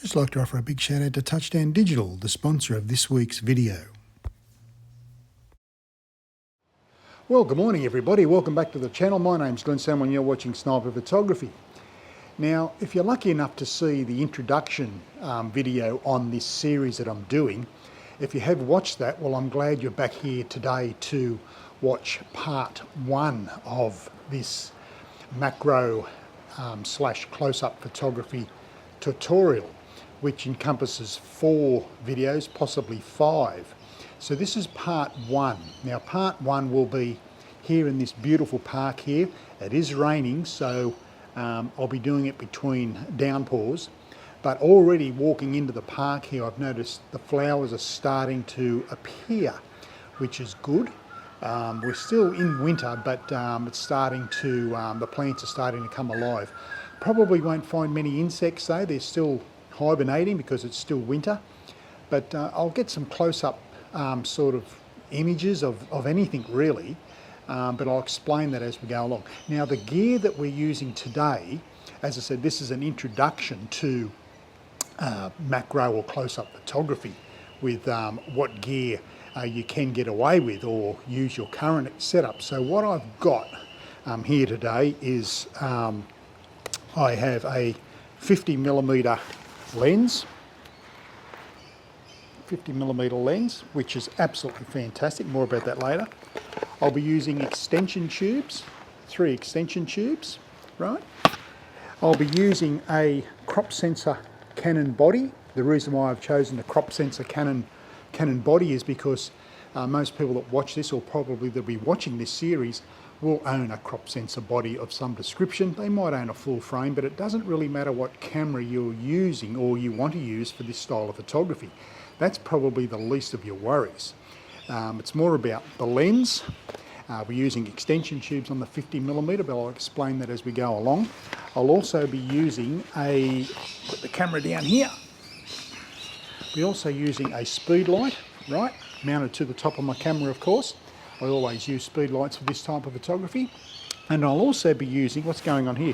Just like to offer a big shout out to Touchdown Digital, the sponsor of this week's video. Well, good morning everybody. Welcome back to the channel. My name's Glenn Salmon and you're watching Sniper Photography. Now, if you're lucky enough to see the introduction video on this series that I'm doing, if you have watched that, well, I'm glad you're back here today to watch part one of this macro slash close-up photography tutorial, which encompasses 4 videos, possibly 5. So this is part one. Now part one will be here in this beautiful park here. It is raining, so I'll be doing it between downpours. But already walking into the park here, I've noticed the flowers are starting to appear, which is good. We're still in winter, but it's starting to, the plants are starting to come alive. Probably won't find many insects though. They're still hibernating because it's still winter. But I'll get some close-up sort of images of anything really, but I'll explain that as we go along. Now the gear that we're using today, as I said, this is an introduction to macro or close-up photography with what gear you can get away with or use your current setup. So what I've got here today is I have a 50mm lens, 50mm lens, which is absolutely fantastic. More about that later. I'll be using extension tubes, 3 extension tubes, right? I'll be using a crop sensor Canon body. The reason why I've chosen the crop sensor Canon body is because most people that watch this, or probably they'll be watching this series, will own a crop sensor body of some description. They might own a full frame, but it doesn't really matter what camera you're using or you want to use for this style of photography. That's probably the least of your worries. It's more about the lens. We're using extension tubes on the 50mm, but I'll explain that as we go along. I'll also be using put the camera down here. We're also using a speed light, right, mounted to the top of my camera, of course. I always use speed lights for this type of photography. And I'll also be using, what's going on here?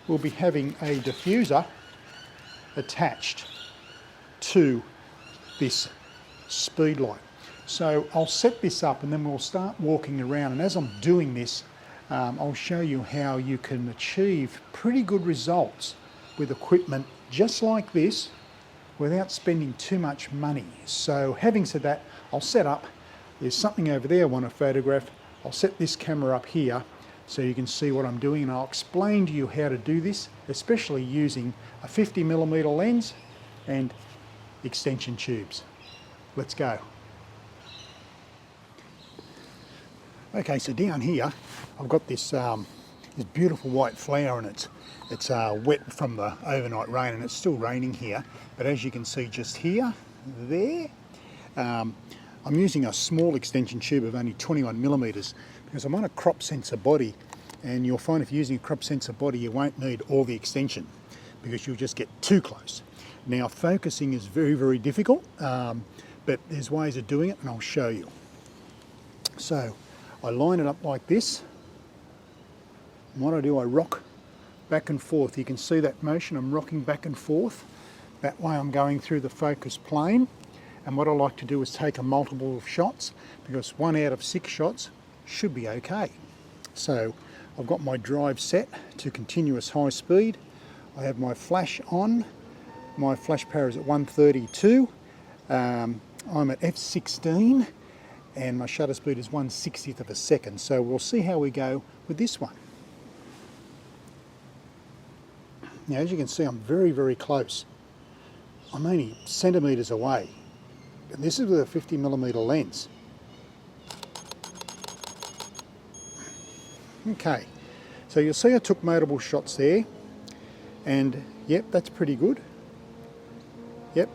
We'll be having a diffuser attached to this speed light. So I'll set this up and then we'll start walking around, and as I'm doing this I'll show you how you can achieve pretty good results with equipment just like this without spending too much money. So having said that, I'll set up. There's something over there I want to photograph. I'll set this camera up here so you can see what I'm doing, and I'll explain to you how to do this, especially using a 50mm lens and extension tubes. Let's go. Okay, so down here I've got this this beautiful white flower, and it's wet from the overnight rain, and it's still raining here. But as you can see just here, there, I'm using a small extension tube of only 21mm because I'm on a crop sensor body, and you'll find if you're using a crop sensor body you won't need all the extension because you'll just get too close. Now focusing is very, very difficult, but there's ways of doing it and I'll show you. So I line it up like this, and what I do, I rock back and forth. You can see that motion, I'm rocking back and forth. That way I'm going through the focus plane, and what I like to do is take a multiple of shots, because 1 out of 6 shots should be okay. So I've got my drive set to continuous high speed. I have my flash on. My flash power is at 132. I'm at f16 and my shutter speed is 1/60th of a second. So we'll see how we go with this one. Now as you can see, I'm very, very close. I'm only centimetres away. And this is with a 50mm lens. Okay, so you'll see I took multiple shots there, and yep, that's pretty good. Yep.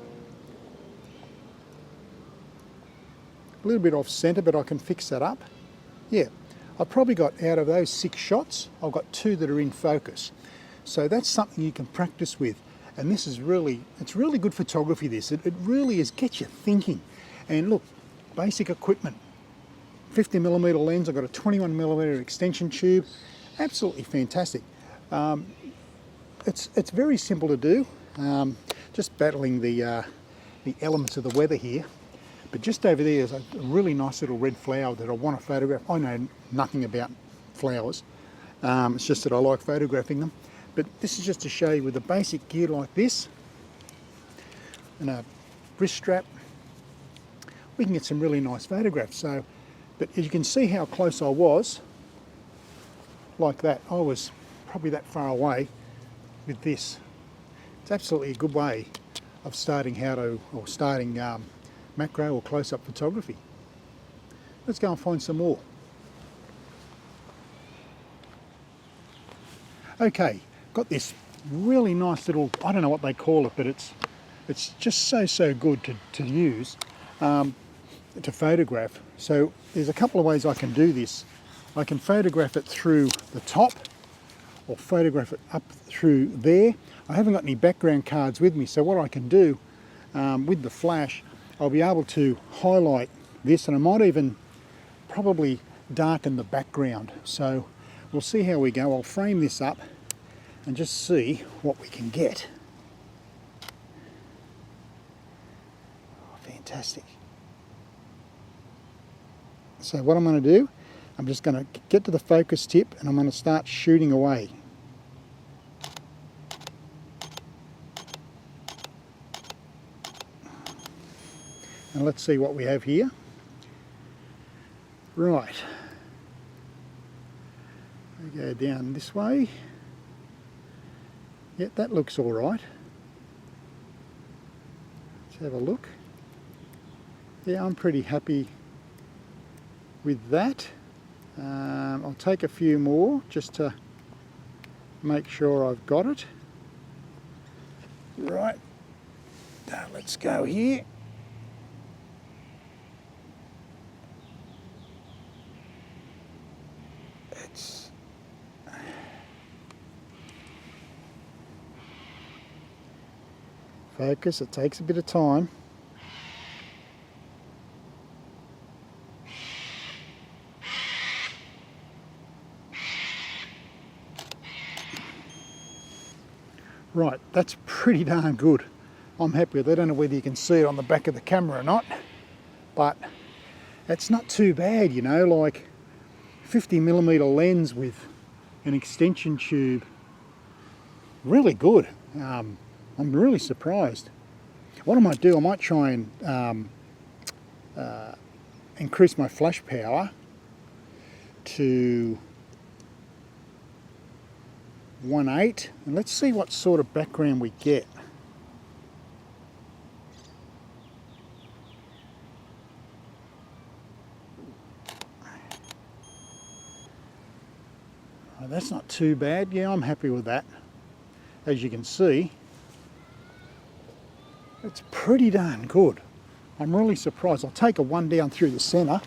A little bit off centre, but I can fix that up. Yeah, I've probably got, out of those 6 shots, I've got 2 that are in focus. So that's something you can practice with. And this is really, it's really good photography this. It really is, gets you thinking. And look, basic equipment. 50mm lens, I've got a 21mm extension tube. Absolutely fantastic. It's very simple to do. just battling the elements of the weather here. But just over there is a really nice little red flower that I want to photograph. I know nothing about flowers. It's just that I like photographing them. But this is just to show you with a basic gear like this and a wrist strap, we can get some really nice photographs. So, but as you can see how close I was, like that. I was probably that far away with this. It's absolutely a good way of starting macro or close-up photography. Let's go and find some more. Okay, got this really nice little, I don't know what they call it, but it's just so good to use to photograph. So there's a couple of ways I can do this. I can photograph it through the top or photograph it up through there. I haven't got any background cards with me, so what I can do with the flash, I'll be able to highlight this, and I might even probably darken the background. So we'll see how we go. I'll frame this up and just see what we can get. Oh, fantastic. So what I'm going to do, I'm just going to get to the focus tip and I'm going to start shooting away. And let's see what we have here. Right. We go down this way. Yep, that looks all right. Let's have a look. Yeah, I'm pretty happy with that. I'll take a few more just to make sure I've got it. Right. Now let's go here. Focus, it takes a bit of time. Right, that's pretty darn good. I'm happy with it. I don't know whether you can see it on the back of the camera or not, but it's not too bad, you know, like 50mm lens with an extension tube. Really good. I'm really surprised. What I might do, I might try and increase my flash power to 1.8, and let's see what sort of background we get. Oh, that's not too bad. Yeah, I'm happy with that. As you can see, it's pretty darn good. I'm really surprised. I'll take a one down through the centre.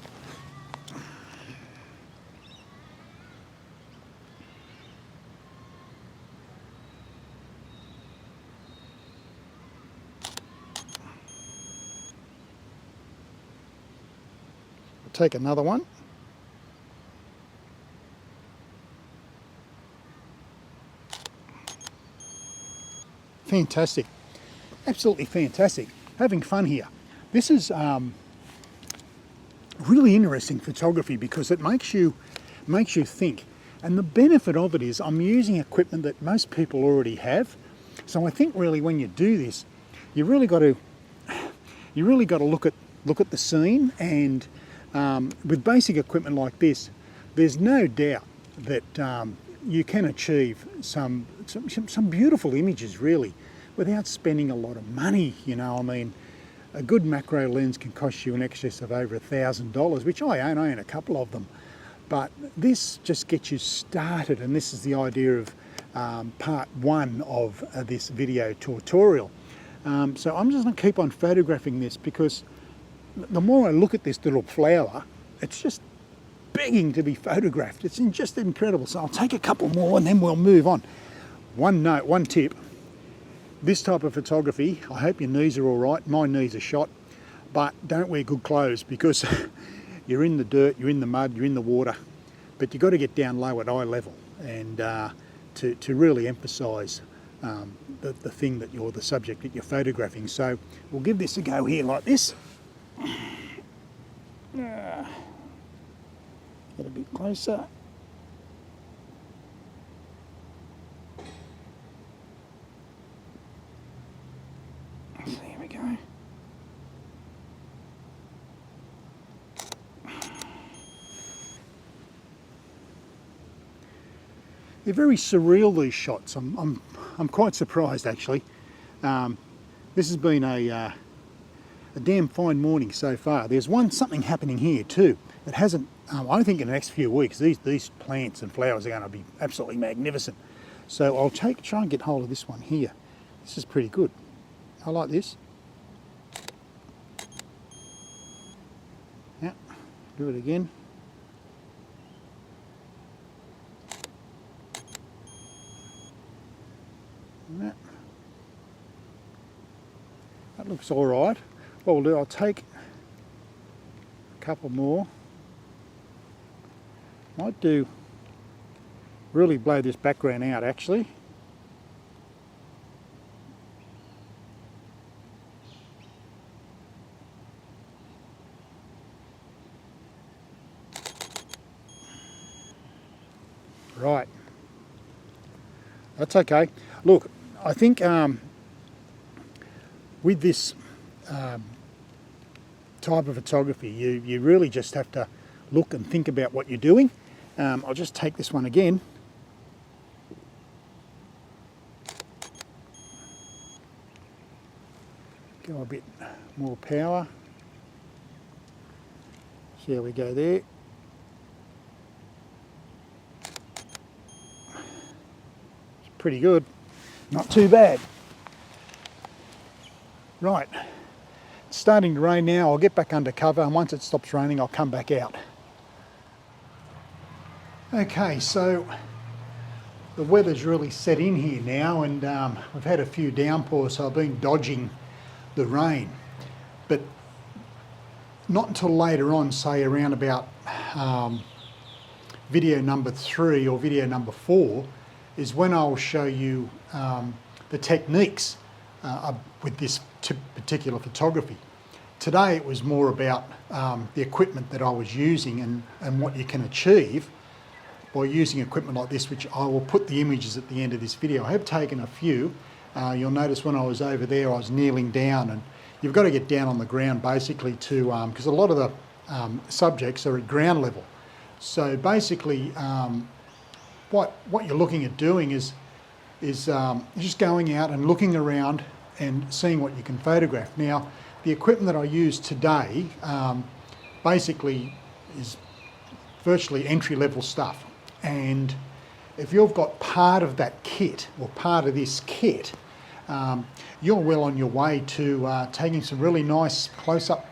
I'll take another one. Fantastic. Absolutely fantastic. Having fun here. This is really interesting photography because it makes you think. And the benefit of it is I'm using equipment that most people already have. So I think really when you do this, you really got to look at the scene, and with basic equipment like this, there's no doubt that you can achieve some beautiful images really, without spending a lot of money. You know, I mean, a good macro lens can cost you in excess of over $1,000, which I own a couple of them. But this just gets you started, and this is the idea of part one of this video tutorial. So I'm just going to keep on photographing this because the more I look at this little flower, it's just begging to be photographed. It's just incredible. So I'll take a couple more and then we'll move on. One tip. This type of photography, I hope your knees are all right. My knees are shot, but don't wear good clothes because you're in the dirt, you're in the mud, you're in the water, but you've got to get down low at eye level and to really emphasise the thing that you're, the subject that you're photographing. So we'll give this a go here like this. Get a bit closer. There we go. They're very surreal, these shots. I'm quite surprised actually. This has been a damn fine morning so far. There's something happening here too. It hasn't. I think in the next few weeks these plants and flowers are going to be absolutely magnificent. So I'll try and get hold of this one here. This is pretty good. I like this. Yeah, do it again. That looks all right. What we'll do, I'll take a couple more. Might do really blow this background out actually. Right. That's okay. Look, I think with this type of photography, you really just have to look and think about what you're doing. I'll just take this one again. Go a bit more power. Here we go there. It's pretty good. Not too bad. Right, it's starting to rain now. I'll get back under cover, and once it stops raining I'll come back out. Okay, so the weather's really set in here now, and we've had a few downpours, so I've been dodging the rain. But not until later on, say around about video number 3 or video number 4, is when I'll show you the techniques with this particular photography. Today it was more about the equipment that I was using and what you can achieve by using equipment like this, which I will put the images at the end of this video. I have taken a few. You'll notice when I was over there I was kneeling down, and you've got to get down on the ground basically to, because a lot of the subjects are at ground level. So basically what you're looking at doing is just going out and looking around and seeing what you can photograph. Now, the equipment that I use today basically is virtually entry-level stuff. And if you've got part of that kit, or part of this kit, you're well on your way to taking some really nice close-up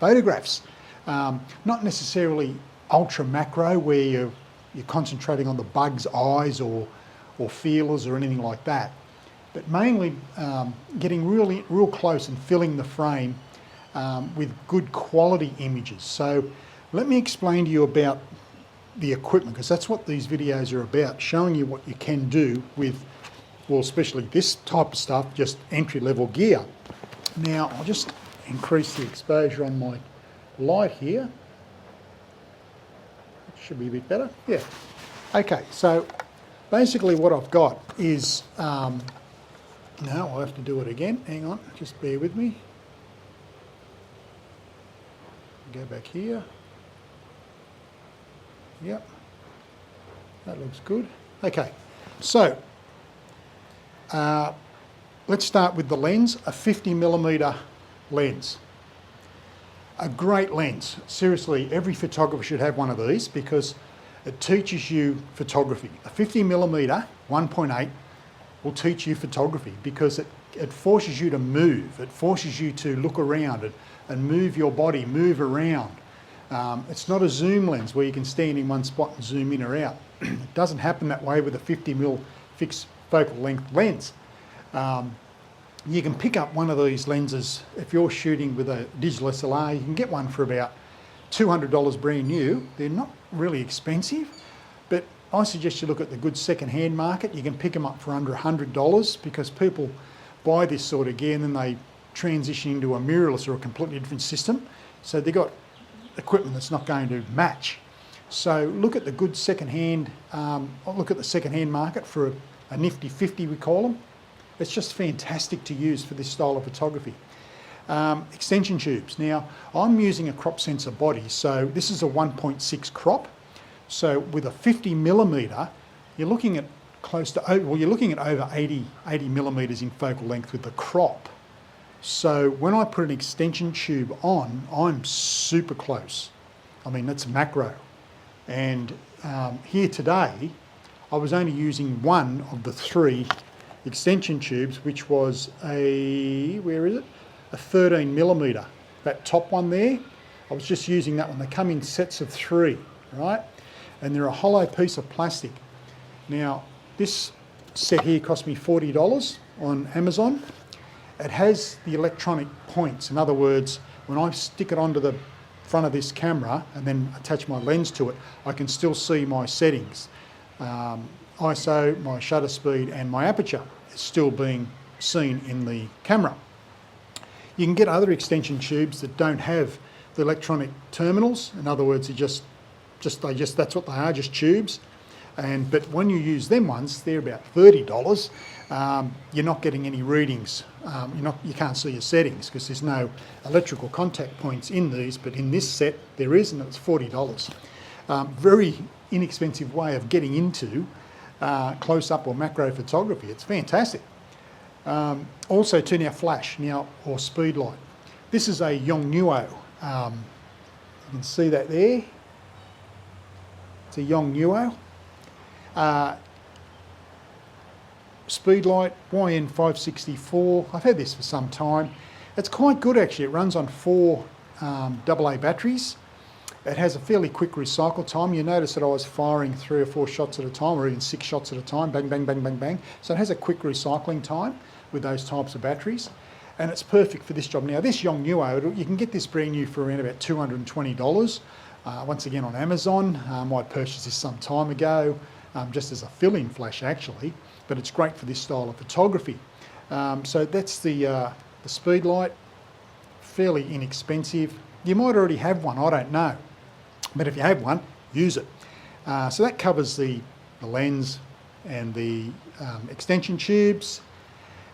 photographs. Not necessarily ultra macro, where you're concentrating on the bug's eyes or feelers or anything like that, but mainly getting real close and filling the frame with good quality images. So let me explain to you about the equipment, because that's what these videos are about, showing you what you can do with, well, especially this type of stuff, just entry-level gear. Now, I'll just increase the exposure on my light here. It should be a bit better. Yeah. Okay, so basically what I've got is, now I'll have to do it again. Hang on, just bear with me. Go back here. Yep, that looks good. Okay, so let's start with the lens, a 50mm lens. A great lens. Seriously, every photographer should have one of these because it teaches you photography. A 50mm 1.8 will teach you photography because it forces you to move. It forces you to look around and move your body, move around. It's not a zoom lens where you can stand in one spot and zoom in or out. It doesn't happen that way with a 50mm fixed focal length lens. You can pick up one of these lenses if you're shooting with a digital SLR. You can get one for about $200 brand new. They're not really expensive, but I suggest you look at the good second-hand market. You can pick them up for under $100 because people buy this sort of gear and then they transition into a mirrorless or a completely different system. So they've got equipment that's not going to match. So look at the good second-hand, look at the second-hand market for a nifty 50, we call them. It's just fantastic to use for this style of photography. Extension tubes. Now, I'm using a crop sensor body, so this is a 1.6 crop. So with a 50 millimeter, you're looking at close to, well, you're looking at over 80 millimeters in focal length with the crop. So when I put an extension tube on, I'm super close. I mean, that's macro. And here today, I was only using one of the 3 extension tubes, which was a, where is it? A 13 millimeter. That top one there, I was just using that one. They come in sets of 3, right? And they're a hollow piece of plastic. Now, this set here cost me $40 on Amazon. It has the electronic points. In other words, when I stick it onto the front of this camera and then attach my lens to it, I can still see my settings. ISO, my shutter speed and my aperture is still being seen in the camera. You can get other extension tubes that don't have the electronic terminals. In other words, that's what they are, just tubes. But when you use them ones, they're about $30. You're not getting any readings. You can't see your settings because there's no electrical contact points in these, but in this set there is, and it's $40. Very inexpensive way of getting into close-up or macro photography. It's fantastic. Also turn our flash now, or speed light. This is a Yongnuo. You can see that there. It's a Yongnuo. Speedlight YN564. I've had this for some time. It's quite good actually. It runs on 4 AA batteries. It has a fairly quick recycle time. You notice that I was firing 3 or 4 shots at a time, or even 6 shots at a time, bang, bang, bang, bang, bang. So it has a quick recycling time with those types of batteries. And it's perfect for this job. Now this Yongnuo, you can get this brand new for around about $220. Once again on Amazon. I purchased this some time ago, just as a fill-in flash actually, but it's great for this style of photography. So that's the speed light, fairly inexpensive. You might already have one, I don't know. But if you have one, use it. So that covers the lens and the extension tubes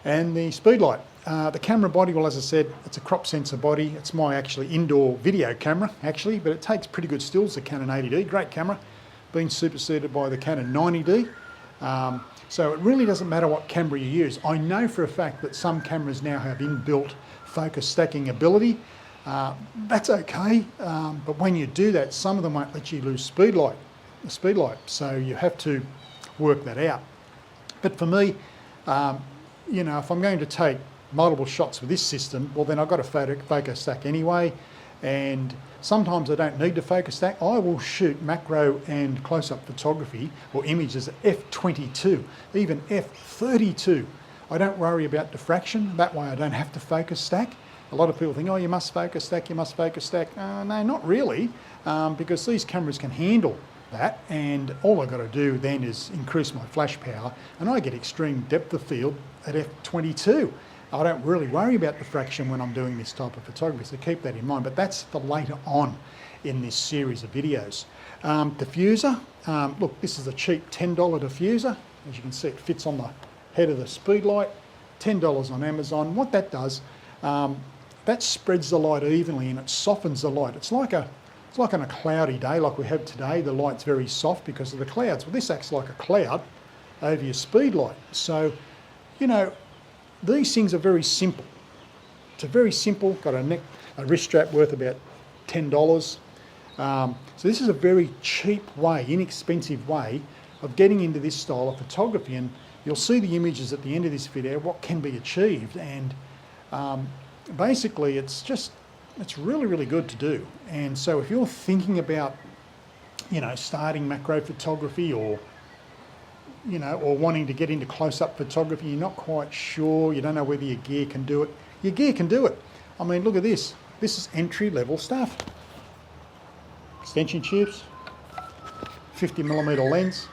and the speed light. The camera body, well, as I said, it's a crop sensor body. It's my actually indoor video camera, actually, but it takes pretty good stills, the Canon 80D, great camera, been superseded by the Canon 90D. So it really doesn't matter what camera you use. I know for a fact that some cameras now have inbuilt focus stacking ability. That's okay, but when you do that, some of them won't let you lose the speed light, so you have to work that out. But for me, you know, if I'm going to take multiple shots with this system, well then I've got to focus stack anyway, and sometimes I don't need to focus stack. I will shoot macro and close-up photography or images at f22, even f32. I don't worry about diffraction, that way I don't have to focus stack. A lot of people think, oh, you must focus stack, you must focus stack. No, not really, because these cameras can handle that, and all I've got to do then is increase my flash power, and I get extreme depth of field at f22. I don't really worry about diffraction when I'm doing this type of photography, so keep that in mind, but that's for later on in this series of videos. Diffuser, look, this is a cheap $10 diffuser. As you can see, it fits on the head of the speed light, $10 on Amazon. What that does, that spreads the light evenly and it softens the light. It's like on a cloudy day like we have today, the light's very soft because of the clouds. Well, this acts like a cloud over your speed light. So, you know, these things are very simple. It's a very simple, got a wrist strap worth about $10. So this is a very cheap way, inexpensive way of getting into this style of photography, and you'll see the images at the end of this video, what can be achieved, and basically it's really, really good to do. And so if you're thinking about, you know, starting macro photography or wanting to get into close-up photography, you're not quite sure, you don't know whether your gear can do it. Your gear can do it. I mean, look at this. This is entry-level stuff. Extension tubes, 50mm lens.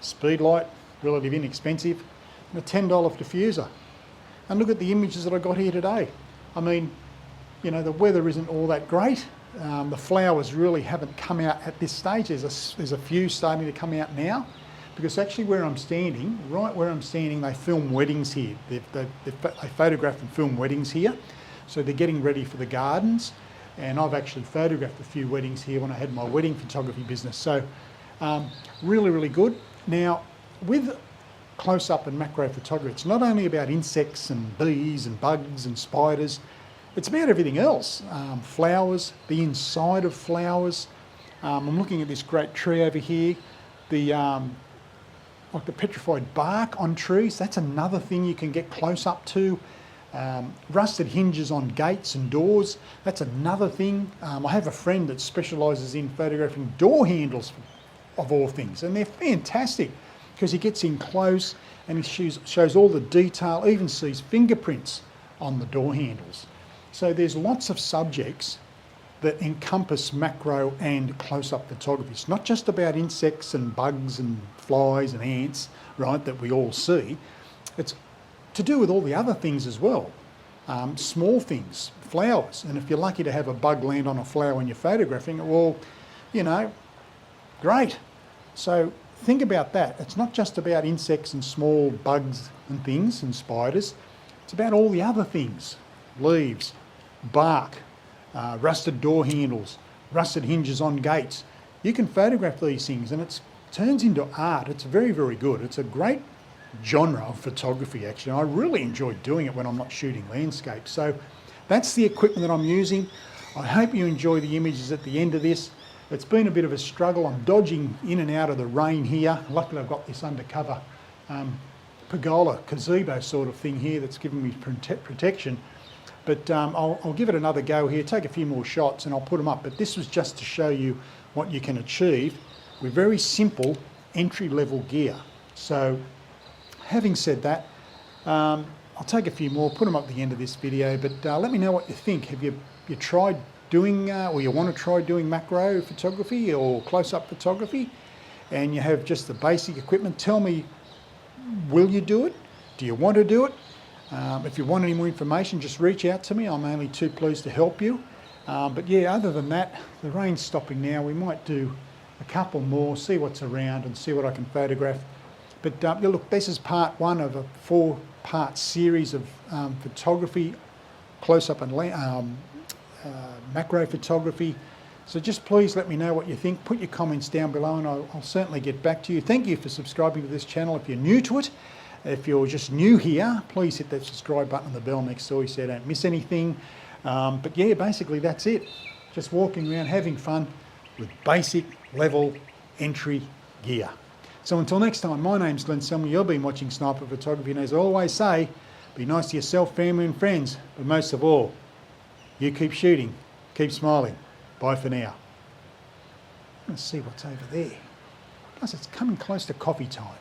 speed light, relative inexpensive, and a $10 diffuser. And look at the images that I got here today. I mean, you know, the weather isn't all that great. The flowers really haven't come out at this stage. There's a few starting to come out now, because actually where I'm standing, right where I'm standing, they film weddings here. They photograph and film weddings here. So they're getting ready for the gardens. And I've actually photographed a few weddings here when I had my wedding photography business. So really, really good. Now, with close-up and macro photography, it's not only about insects and bees and bugs and spiders, it's about everything else. Flowers, the inside of flowers. I'm looking at this great tree over here. Like the petrified bark on trees, that's another thing you can get close up to. Rusted hinges on gates and doors, that's another thing. I have a friend that specialises in photographing door handles, of all things, and they're fantastic because he gets in close and he shows all the detail, even sees fingerprints on the door handles. So there's lots of subjects that encompass macro and close-up photography. It's not just about insects and bugs and flies and ants, right, that we all see. It's to do with all the other things as well. Small things, flowers, and if you're lucky to have a bug land on a flower when you're photographing it, well, you know, great. So think about that. It's not just about insects and small bugs and things and spiders. It's about all the other things, leaves, bark, rusted door handles, rusted hinges on gates. You can photograph these things and it turns into art. It's very, very good. It's a great genre of photography, actually. I really enjoy doing it when I'm not shooting landscapes. So that's the equipment that I'm using. I hope you enjoy the images at the end of this. It's been a bit of a struggle. I'm dodging in and out of the rain here. Luckily I've got this undercover pergola, gazebo sort of thing here that's giving me protection. But I'll give it another go here, take a few more shots and I'll put them up. But this was just to show you what you can achieve with very simple entry-level gear. So having said that, I'll take a few more, put them up at the end of this video, but let me know what you think. Have you tried doing, or you want to try doing macro photography or close-up photography, and you have just the basic equipment? Tell me, will you do it? Do you want to do it? If you want any more information, just reach out to me. I'm only too pleased to help you. But yeah, other than that, the rain's stopping now. We might do a couple more, see what's around and see what I can photograph. But yeah, look, this is part one of a 4-part series of photography, close-up and macro photography. So just please let me know what you think. Put your comments down below and I'll certainly get back to you. Thank you for subscribing to this channel if you're new to it. If you're just new here, please hit that subscribe button and the bell next door so you don't miss anything. But yeah, basically that's it. Just walking around having fun with basic level entry gear. So until next time, my name's Glenn Selmy. You've been watching Sniper Photography, and as I always say, be nice to yourself, family and friends, but most of all, you keep shooting, keep smiling. Bye for now. Let's see what's over there. Plus it's coming close to coffee time.